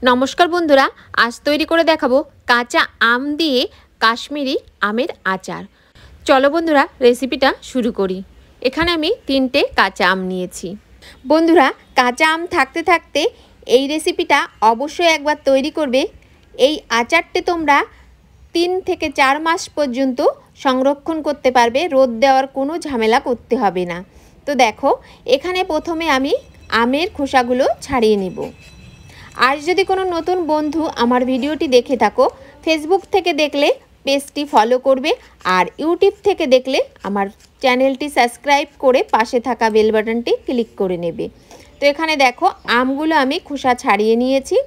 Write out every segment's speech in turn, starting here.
নমস্কার বন্ধুরা, আজ তৈরি করে দেখাবো কাঁচা আম দিয়ে কাশ্মীরি আমের আচার। চলো বন্ধুরা, রেসিপিটা শুরু করি। এখানে আমি 3টে কাঁচা আম নিয়েছি। বন্ধুরা, কাঁচা আম থাকতে থাকতে এই রেসিপিটা অবশ্যই একবার তৈরি করবে। এই আচারটি তোমরা 3 থেকে 4 মাস পর্যন্ত সংরক্ষণ করতে পারবে, রোদ দেওয়ার কোনো ঝামেলা করতে হবে না। তো দেখো, এখানে প্রথমে আমি আমের খোসাগুলো ছাড়িয়ে নেব। আর যদি কোনো নতুন বন্ধু আমার ভিডিওটি দেখে থাকো, ফেসবুক থেকে দেখলে পেজটি ফলো করবে, আর ইউটিউব থেকে দেখলে আমার চ্যানেলটি সাবস্ক্রাইব করে পাশে থাকা বেল বাটনটি ক্লিক করে নেবে। তো এখানে দেখো, আমগুলো আমি খোসা ছাড়িয়ে নিয়েছি।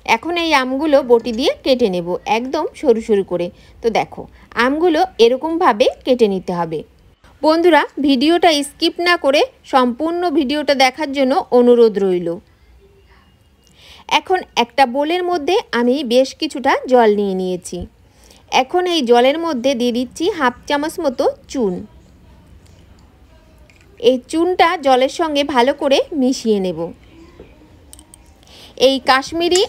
এখন এই আমগুলো বটি দিয়ে কেটে নেব, একদম সরু সরু করে। তো দেখো, আমগুলো এরকমভাবে কেটে নিতে হবে। বন্ধুরা, ভিডিওটা স্কিপ না করে সম্পূর্ণ ভিডিওটা দেখার জন্য অনুরোধ রইল। এখন একটা বোলের মধ্যে আমি বেশ কিছুটা জল নিয়ে নিয়েছি। এখন এই জলের মধ্যে দিয়ে দিচ্ছি হাফ চামচ মতো চুন। এই চুনটা জলের সঙ্গে ভালো করে মিশিয়ে নেব। এই কাশ্মীরি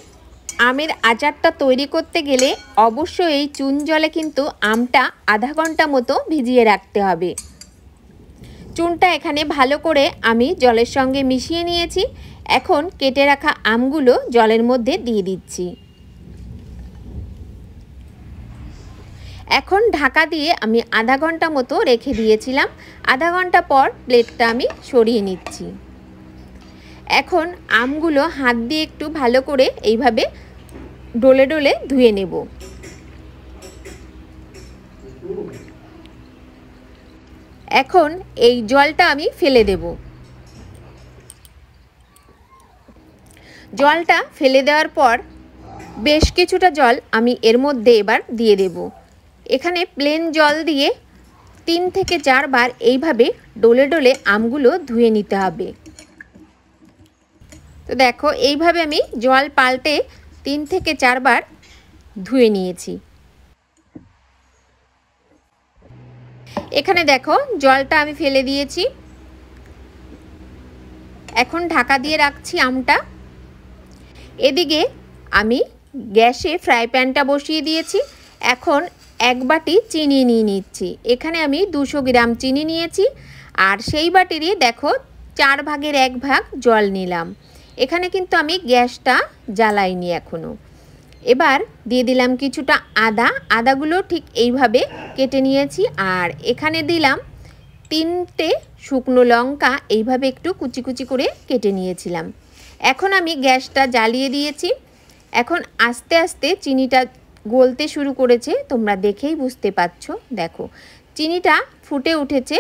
আমের আচারটা তৈরি করতে গেলে অবশ্যই এই চুন জলে কিন্তু আমটা আধা ঘন্টা মতো ভিজিয়ে রাখতে হবে। চুনটা এখানে ভালো করে আমি জলের সঙ্গে মিশিয়ে নিয়েছি। এখন কেটে রাখা আমগুলো জলের মধ্যে দিয়ে দিচ্ছি। এখন ঢাকা দিয়ে আমি আধা ঘন্টা মতো রেখে দিয়েছিলাম। আধা ঘন্টা পর প্লেটটা আমি সরিয়ে নিচ্ছি। এখন আমগুলো হাত দিয়ে একটু ভালো করে এইভাবে ডলে ডলে ধুয়ে নেব। এখন এই জলটা আমি ফেলে দেব। জলটা ফেলে দেওয়ার পর বেশ কিছুটা জল আমি এর মধ্যে এবার দিয়ে দেব। এখানে প্লেন জল দিয়ে 3 থেকে 4 বার এইভাবে ডলে ডলে আমগুলো ধুয়ে নিতে হবে। তো দেখো, এইভাবে আমি জল পাল্টে 3 থেকে 4 বার ধুয়ে নিয়েছি। এখানে দেখো, জলটা আমি ফেলে দিয়েছি। এখন ঢাকা দিয়ে রাখছি আমটা। এদিকে আমি গ্যাসে ফ্রাই প্যানটা বসিয়ে দিয়েছি। এখন 1 বাটি চিনি নিয়ে নিচ্ছি। এখানে আমি 200 গ্রাম চিনি নিয়েছি, আর সেই বাটিরই দেখো 4 ভাগের 1 ভাগ জল নিলাম। এখানে কিন্তু আমি গ্যাসটা জ্বালাইনি এখনো। এবার দিয়ে দিলাম কিছুটা আদাগুলো ঠিক এইভাবে কেটে নিয়েছি, আর এখানে দিলাম 3টে শুকনো লঙ্কা এইভাবে একটু কুচি কুচি করে কেটে নিয়েছিলাম। এখন আমি গ্যাসটা জ্বালিয়ে দিয়েছি। এখন আস্তে আস্তে চিনিটা গলতে শুরু করেছে, তোমরা দেখেই বুঝতে পারছো। দেখো, চিনিটা ফুটে উঠেছে।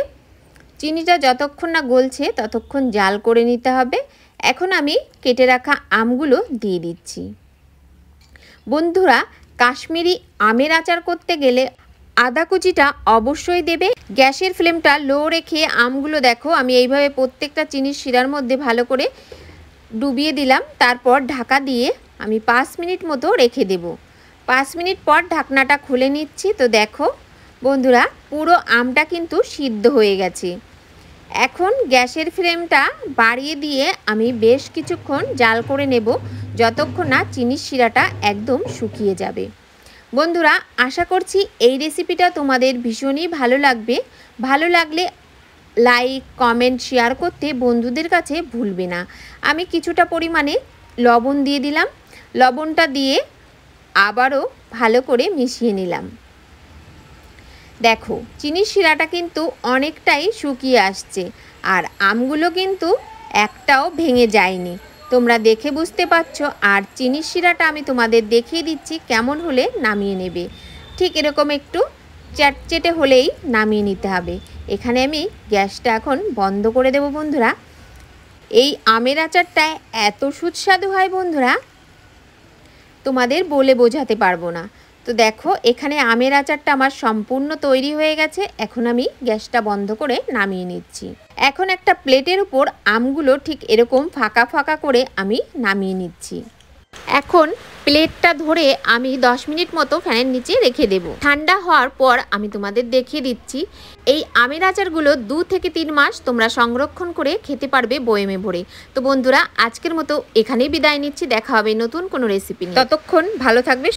চিনিটা যতক্ষণ না গলছে ততক্ষণ জাল করে নিতে হবে। এখন আমি কেটে রাখা আমগুলো দিয়ে দিচ্ছি। বন্ধুরা, কাশ্মীরি আমের আচার করতে গেলে আদা কুচিটা অবশ্যই দেবে। গ্যাসের ফ্লেমটা লো রেখে আমগুলো দেখো আমি এইভাবে প্রত্যেকটা চিনির শিরার মধ্যে ভালো করে ডুবিয়ে দিলাম। তারপর ঢাকা দিয়ে আমি 5 মিনিট মতো রেখে দেব। 5 মিনিট পর ঢাকনাটা খুলে নিচ্ছি। তো দেখো বন্ধুরা, পুরো আমটা কিন্তু সিদ্ধ হয়ে গেছে। এখন গ্যাসের ফ্লেমটা বাড়িয়ে দিয়ে আমি বেশ কিছুক্ষণ জাল করে নেব, যতক্ষণ না চিনির শিরাটা একদম শুকিয়ে যাবে। বন্ধুরা, আশা করছি এই রেসিপিটা তোমাদের ভীষণই ভালো লাগবে। ভালো লাগলে লাইক, কমেন্ট, শেয়ার করতে বন্ধুদের কাছে ভুলবে না। আমি কিছুটা পরিমাণে লবণ দিয়ে দিলাম। লবণটা দিয়ে আবারও ভালো করে মিশিয়ে নিলাম। দেখো, চিনির শিরাটা কিন্তু অনেকটাই শুকিয়ে আসছে, আর আমগুলো কিন্তু একটাও ভেঙে যায়নি। তোমরা দেখে বুঝতে পারছো। আর চিনির শিরাটা আমি তোমাদের দেখিয়ে দিচ্ছি কেমন হলে নামিয়ে নেবে। ঠিক এরকম একটু চ্যাটচেটে হলেই নামিয়ে নিতে হবে। এখানে আমি গ্যাসটা এখন বন্ধ করে দেব। বন্ধুরা, এই আমের আচারটা এত সুস্বাদু হয় বন্ধুরা, তোমাদের বলে বোঝাতে পারবো না। তো দেখো, এখানে আমের আচারটা আমার সম্পূর্ণ তৈরি হয়ে গেছে। এখন আমি গ্যাসটা বন্ধ করে নামিয়ে নিচ্ছি। এখন একটা প্লেটের উপর আমগুলো ঠিক এরকম ফাঁকা ফাঁকা করে আমি নামিয়ে নিচ্ছি। এখন প্লেটটা ধরে আমি 10 মিনিট মতো ফ্যানের নিচে রেখে দেব। ঠান্ডা হওয়ার পর আমি তোমাদের দেখিয়ে দিচ্ছি। এই আমের আচারগুলো 2 থেকে 3 মাস তোমরা সংরক্ষণ করে খেতে পারবে বয়েমে ভরে। তো বন্ধুরা, আজকের মতো এখানেই বিদায় নিচ্ছি। দেখা হবে নতুন কোনো রেসিপি নিয়ে। ততক্ষণ ভালো থাকবে।